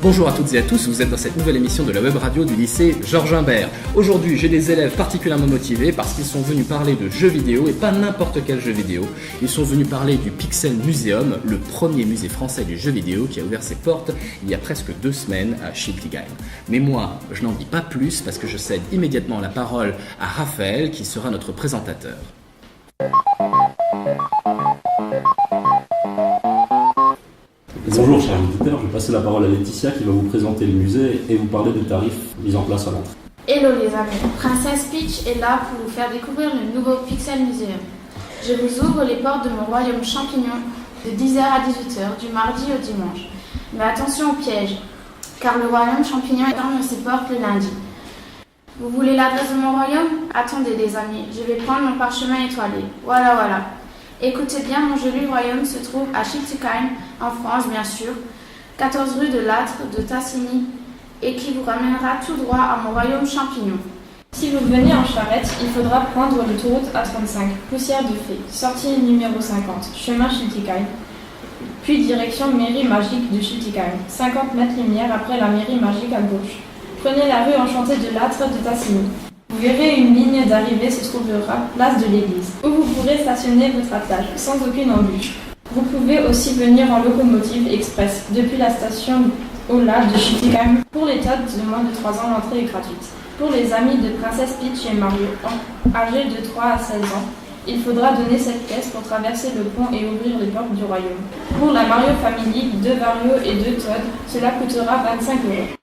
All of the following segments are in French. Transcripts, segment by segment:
Bonjour à toutes et à tous, vous êtes dans cette nouvelle émission de la web radio du lycée Georges Imbert. Aujourd'hui, j'ai des élèves particulièrement motivés parce qu'ils sont venus parler de jeux vidéo et pas n'importe quel jeu vidéo. Ils sont venus parler du Pixel Museum, le premier musée français du jeu vidéo qui a ouvert ses portes il y a presque 2 semaines à Schiltigheim. Mais moi, je n'en dis pas plus parce que je cède immédiatement la parole à Raphaël qui sera notre présentateur. Bonjour chers auditeurs, je vais passer la parole à Laetitia qui va vous présenter le musée et vous parler des tarifs mis en place à l'entrée. Hello les amis, Princesse Peach est là pour vous faire découvrir le nouveau Pixel Museum. Je vous ouvre les portes de mon royaume champignon de 10h à 18h du mardi au dimanche. Mais attention au piège, car le royaume champignon ferme ses portes le lundi. Vous voulez l'adresse de mon royaume? Attendez les amis, je vais prendre mon parchemin étoilé. Voilà. Écoutez bien, mon joli royaume se trouve à Schiltigheim, en France bien sûr, 14 rue de Lattre de Tassigny, et qui vous ramènera tout droit à mon royaume champignon. Si vous venez en charrette, il faudra prendre l'autoroute A35, Poussière de Fée, sortie numéro 50, chemin Schiltigheim, puis direction mairie magique de Schiltigheim, 50 mètres lumière après la mairie magique à gauche. Prenez la rue enchantée de Lattre de Tassigny. Vous verrez une ligne d'arrivée se trouvera place de l'église, où vous pourrez stationner votre attelage sans aucune embûche. Vous pouvez aussi venir en locomotive express depuis la station Ola de Schiltigheim. Pour les tots de moins de 3 ans, l'entrée est gratuite. Pour les amis de Princesse Peach et Mario, âgés de 3 à 16 ans, il faudra donner cette pièce pour traverser le pont et ouvrir les portes du royaume. Pour la Mario Family, 2 Mario et 2 Todd, cela coûtera 25 €.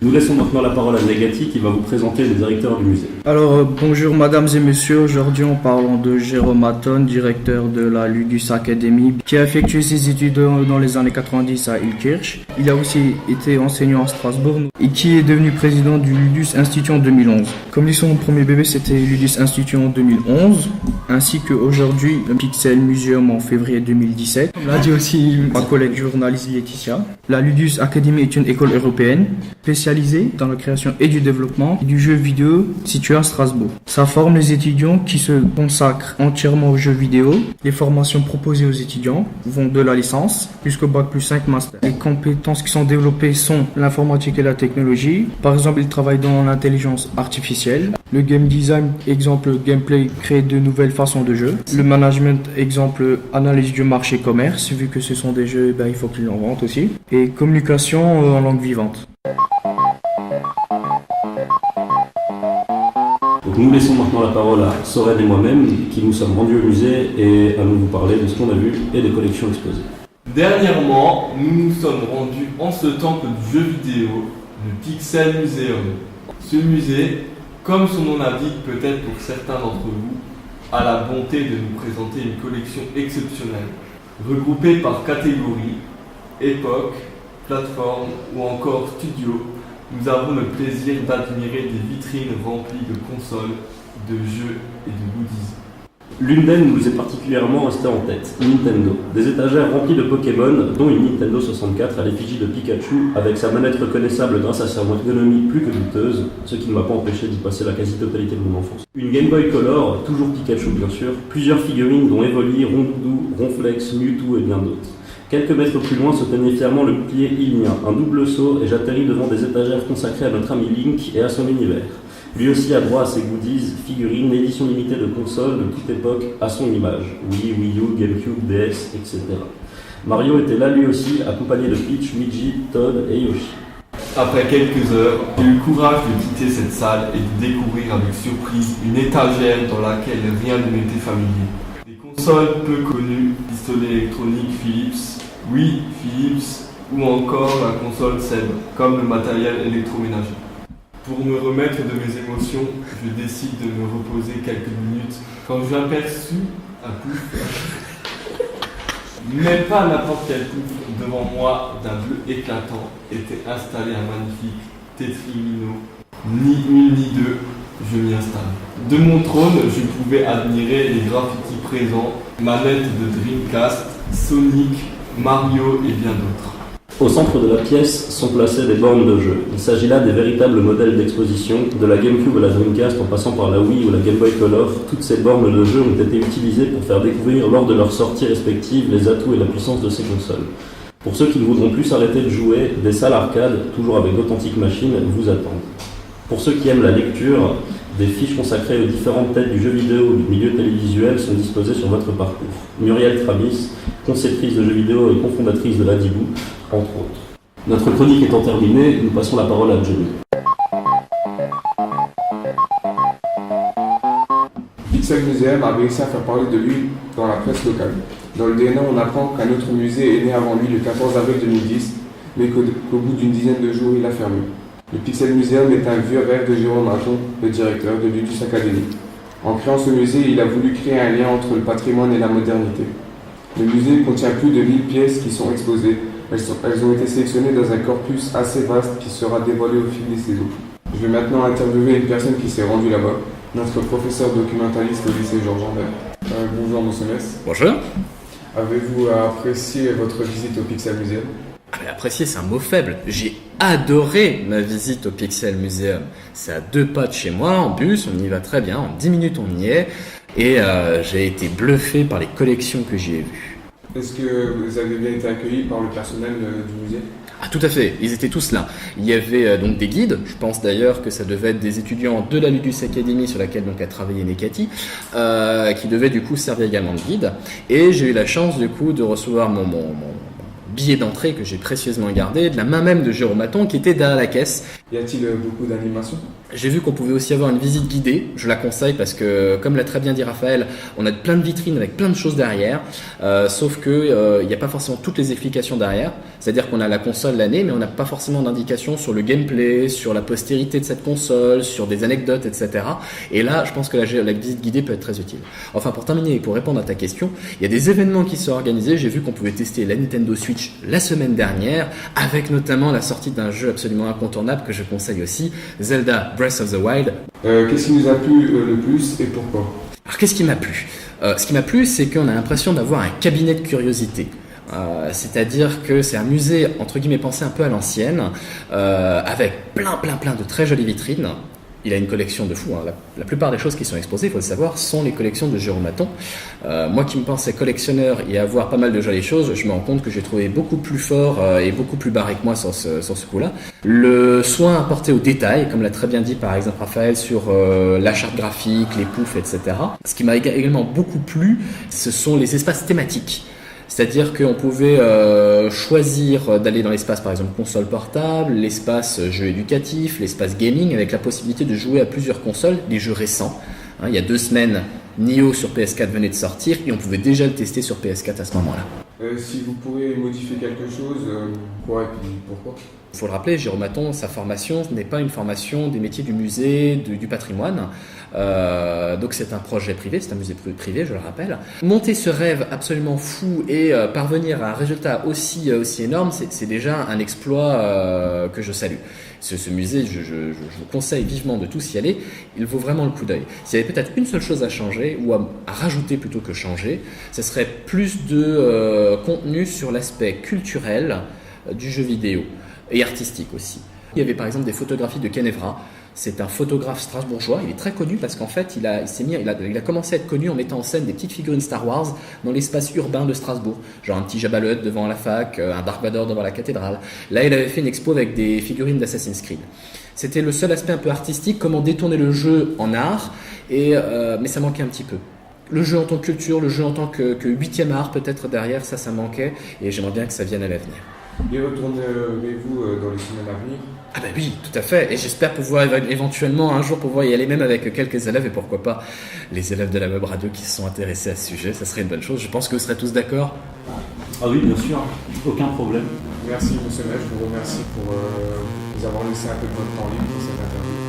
Nous laissons maintenant la parole à Negati qui va vous présenter le directeur du musée. Alors bonjour mesdames et messieurs, aujourd'hui on parle de Jérôme Hatton, directeur de la Ludus Academy, qui a effectué ses études dans les années 90 à Ilkirch. Il a aussi été enseignant à Strasbourg et qui est devenu président du Ludus Institut en 2011. Comme dit son premier bébé, c'était Ludus Institut en 2011, ainsi qu'aujourd'hui le Pixel Museum en février 2017. Comme l'a dit aussi ma collègue journaliste Laetitia, la Ludus Academy est une école européenne spécialisée dans la création et du développement du jeu vidéo situé à Strasbourg. Ça forme les étudiants qui se consacrent entièrement aux jeux vidéo. Les formations proposées aux étudiants vont de la licence jusqu'au bac+5 master. Les compétences qui sont développées sont l'informatique et la technologie. Par exemple, ils travaillent dans l'intelligence artificielle. Le game design, exemple gameplay, créer de nouvelles façons de jeu. Le management, exemple analyse du marché commerce, vu que ce sont des jeux, il faut qu'ils en vendent aussi. Et communication en langue vivante. Donc nous laissons maintenant la parole à Soren et moi-même qui nous sommes rendus au musée et allons vous parler de ce qu'on a vu et des collections exposées. Dernièrement, nous nous sommes rendus en ce temple du jeu vidéo, le Pixel Museum. Ce musée, comme son nom l'indique peut-être pour certains d'entre vous, a la bonté de nous présenter une collection exceptionnelle, regroupée par catégorie, époque, plateforme ou encore studio. Nous avons le plaisir d'admirer des vitrines remplies de consoles, de jeux et de goodies. L'une d'elles nous est particulièrement restée en tête, Nintendo. Des étagères remplies de Pokémon, dont une Nintendo 64 à l'effigie de Pikachu, avec sa manette reconnaissable grâce à sa ergonomie plus que douteuse, ce qui ne m'a pas empêché d'y passer la quasi-totalité de mon enfance. Une Game Boy Color, toujours Pikachu bien sûr, plusieurs figurines dont Evoli, Rondoudou, Ronflex, Mewtwo et bien d'autres. Quelques mètres plus loin se tenait fièrement le bouclier Ilien, un double saut et j'atterris devant des étagères consacrées à notre ami Link et à son univers. Lui aussi a droit à ses goodies, figurines, éditions limitées de consoles de toute époque à son image. Wii, Wii U, GameCube, DS, etc. Mario était là lui aussi, accompagné de Peach, Luigi, Todd et Yoshi. Après quelques heures, j'ai eu le courage de quitter cette salle et de découvrir avec surprise une étagère dans laquelle rien ne m'était familier. Des consoles peu connues, pistolets électroniques Philips, Wii Philips ou encore la console SEB, comme le matériel électroménager. Pour me remettre de mes émotions, je décide de me reposer quelques minutes quand j'aperçus un pouf, mais pas n'importe quel pouf, devant moi d'un bleu éclatant était installé un magnifique Tetrimino. Ni une ni deux, je m'y installe. De mon trône, je pouvais admirer les graffitis présents, manettes de Dreamcast, Sonic, Mario et bien d'autres. Au centre de la pièce sont placées des bornes de jeu. Il s'agit là des véritables modèles d'exposition, de la GameCube à la Dreamcast en passant par la Wii ou la Game Boy Color. Toutes ces bornes de jeu ont été utilisées pour faire découvrir lors de leurs sorties respectives les atouts et la puissance de ces consoles. Pour ceux qui ne voudront plus s'arrêter de jouer, des salles arcade, toujours avec d'authentiques machines, vous attendent. Pour ceux qui aiment la lecture, des fiches consacrées aux différentes têtes du jeu vidéo ou du milieu télévisuel sont disposées sur votre parcours. Muriel Tramis, conceptrice de jeux vidéo et cofondatrice de l'Adibou, entre autres. Notre chronique étant terminée, nous passons la parole à Jenny. Pixel Museum a réussi à faire parler de lui dans la presse locale. Dans le DNA, on apprend qu'un autre musée est né avant lui le 14 avril 2010, mais qu'au bout d'une dizaine de jours, il a fermé. Le Pixel Museum est un vieux rêve de Jérôme Maton, le directeur de Ludus Academy. En créant ce musée, il a voulu créer un lien entre le patrimoine et la modernité. Le musée contient plus de 1000 pièces qui sont exposées. Elles ont été sélectionnées dans un corpus assez vaste qui sera dévoilé au fil des saisons. Je vais maintenant interviewer une personne qui s'est rendue là-bas, notre professeur documentaliste au lycée Georges-Ambert. Bonjour Monsieur Mess. Bonjour. Avez-vous apprécié votre visite au Pixel Museum? Apprécier, c'est un mot faible. J'ai adoré ma visite au Pixel Museum. C'est à 2 pas de chez moi, en bus, on y va très bien, en 10 minutes on y est. Et j'ai été bluffé par les collections que j'y ai vues. Est-ce que vous avez bien été accueilli par le personnel du musée? Ah, tout à fait, ils étaient tous là. Il y avait donc des guides, je pense d'ailleurs que ça devait être des étudiants de la Ludus Academy sur laquelle donc a travaillé Nekati, qui devaient du coup servir également de guide. Et j'ai eu la chance du coup de recevoir mon billet d'entrée que j'ai précieusement gardé, de la main même de Jérôme Maton qui était derrière la caisse. Y a-t-il beaucoup d'animations? J'ai vu qu'on pouvait aussi avoir une visite guidée, je la conseille parce que, comme l'a très bien dit Raphaël, on a plein de vitrines avec plein de choses derrière, sauf que il n'y a pas forcément toutes les explications derrière, c'est-à-dire qu'on a la console l'année, mais on n'a pas forcément d'indications sur le gameplay, sur la postérité de cette console, sur des anecdotes, etc. Et là, je pense que la visite guidée peut être très utile. Enfin, pour terminer et pour répondre à ta question, il y a des événements qui sont organisés, j'ai vu qu'on pouvait tester la Nintendo Switch la semaine dernière, avec notamment la sortie d'un jeu absolument incontournable que je conseille aussi, Zelda Breath of the Wild. Qu'est-ce qui nous a plu le plus et pourquoi? Alors qu'est-ce qui m'a plu? Ce qui m'a plu, c'est qu'on a l'impression d'avoir un cabinet de curiosité. C'est-à-dire que c'est un musée entre guillemets pensé un peu à l'ancienne, avec plein de très jolies vitrines. Il a une collection de fous. Hein. La plupart des choses qui sont exposées, il faut le savoir, sont les collections de Jérôme Maton. Moi qui me pensais collectionneur et avoir pas mal de jolies choses, je me rends compte que j'ai trouvé beaucoup plus fort et beaucoup plus barré que moi sur ce coup-là. Le soin apporté aux détails, comme l'a très bien dit par exemple Raphaël sur la charte graphique, les poufs, etc. Ce qui m'a également beaucoup plu, ce sont les espaces thématiques. C'est-à-dire qu'on pouvait choisir d'aller dans l'espace par exemple console portable, l'espace jeu éducatif, l'espace gaming, avec la possibilité de jouer à plusieurs consoles, des jeux récents. Il y a 2 semaines, Nioh sur PS4 venait de sortir et on pouvait déjà le tester sur PS4 à ce moment-là. Si vous pourrez modifier quelque chose, quoi et puis pourquoi? Il faut le rappeler, Jérôme Maton, sa formation n'est pas une formation des métiers du musée, du patrimoine. Donc c'est un projet privé, c'est un musée privé, je le rappelle. Monter ce rêve absolument fou et parvenir à un résultat aussi énorme, c'est déjà un exploit que je salue. Ce musée, je vous conseille vivement de tous y aller, il vaut vraiment le coup d'œil. S'il y avait peut-être une seule chose à changer, ou à rajouter plutôt que changer, ce serait plus de contenu sur l'aspect culturel du jeu vidéo et artistique aussi. Il y avait par exemple des photographies de Ken Evra. C'est un photographe strasbourgeois, il est très connu parce qu'en fait il a commencé à être connu en mettant en scène des petites figurines Star Wars dans l'espace urbain de Strasbourg, genre un petit Jabba le Hutt devant la fac, un Dark Vador devant la cathédrale. Là il avait fait une expo avec des figurines d'Assassin's Creed. C'était le seul aspect un peu artistique, comment détourner le jeu en art, mais ça manquait un petit peu. Le jeu en tant que culture, le jeu en tant que 8e art peut-être derrière, ça manquait et j'aimerais bien que ça vienne à l'avenir. Et retournerez-vous dans les semaines à venir? Ah bah oui, tout à fait. Et j'espère pouvoir éventuellement un jour pouvoir y aller même avec quelques élèves et pourquoi pas les élèves de la web radio qui se sont intéressés à ce sujet. Ça serait une bonne chose. Je pense que vous serez tous d'accord. Ah oui, bien sûr. Aucun problème. Merci Monsieur Mech, je vous remercie pour nous avoir laissé un peu de votre temps libre pour cette interview.